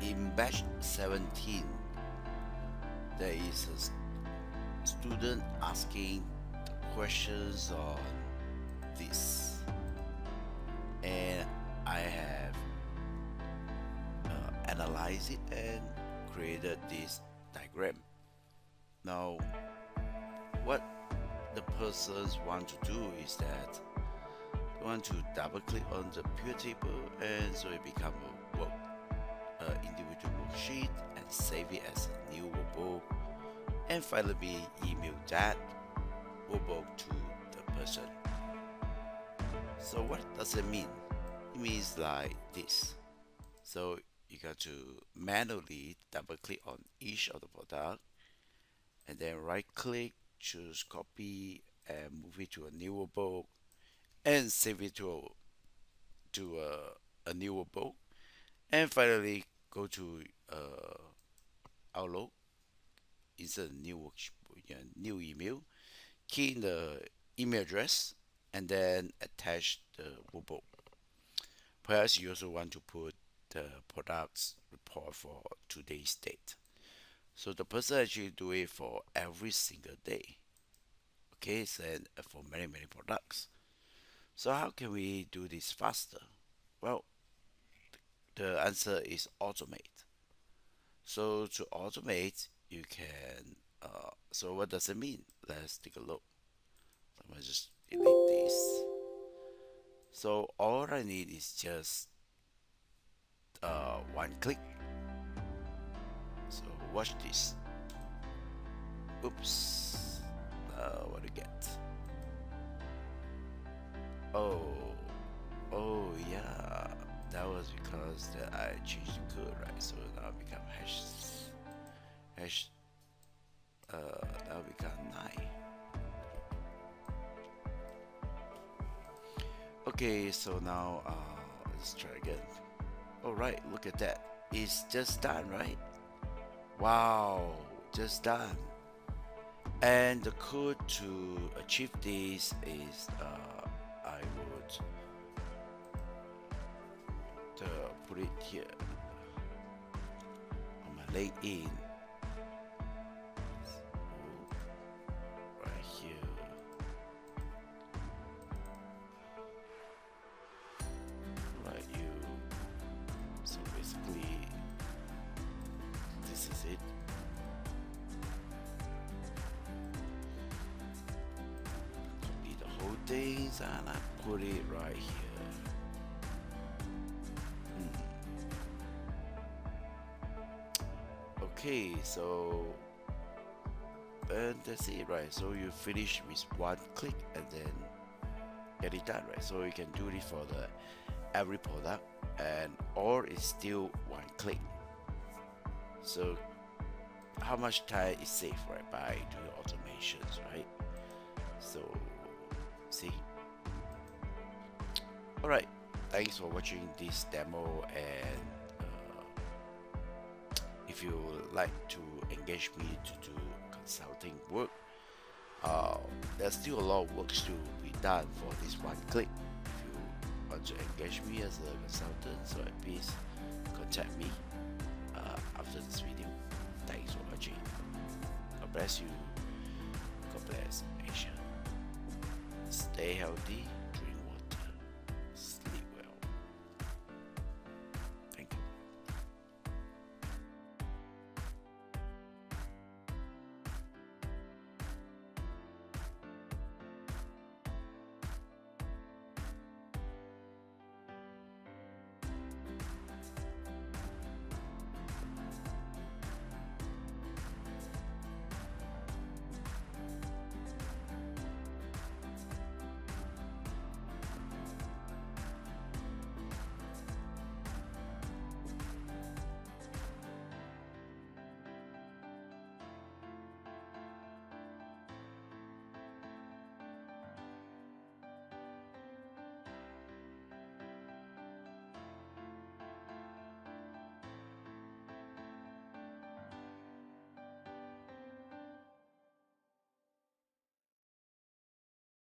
in batch 17, there is a student asking questions on this, and I have analyzed it and created this diagram. Now, what the persons want to do is that they want to double click on the pivot table, and so it become a work individual worksheet, and save it as a new workbook, and finally email that workbook to the person. So what does it mean? It means like this. So you got to manually double click on each of the product, and then right click, choose copy, and move it to a new workbook, and save it to a new workbook, and finally go to Outlook, insert a new new email, key in the email address, and then attach the workbook. Perhaps you also want to put the products report for today's date. So the person actually do it for every single day. Okay, so and for many products. So how can we do this faster? Well, the answer is automate. So to automate, you can. So what does it mean? Let's take a look. I'm gonna just delete this. So all I need is just one click. So watch this. Oops. What do you get? Oh, oh yeah. That was because that I changed the code, right? So now it become hash. Now become 9. Okay, so now let's try again. All right, look at that. It's just done, right? Wow, just done. And the code to achieve this is I would put it here on my LinkedIn. Right here. Right, you. So basically, this is it. Copy the whole things and I put it right here. Okay, so and that's it, right? So you finish with one click and then get it done, right? So you can do it for the every product, and or it's still one click. So how much time is saved, right, by doing automations, right? So see. All right, thanks for watching this demo, and if you would like to engage me to do consulting work, there's still a lot of work to be done for this one click. If you want to engage me as a consultant, so please contact me after this video. Thanks for watching. God bless you. God bless Asia. Stay healthy.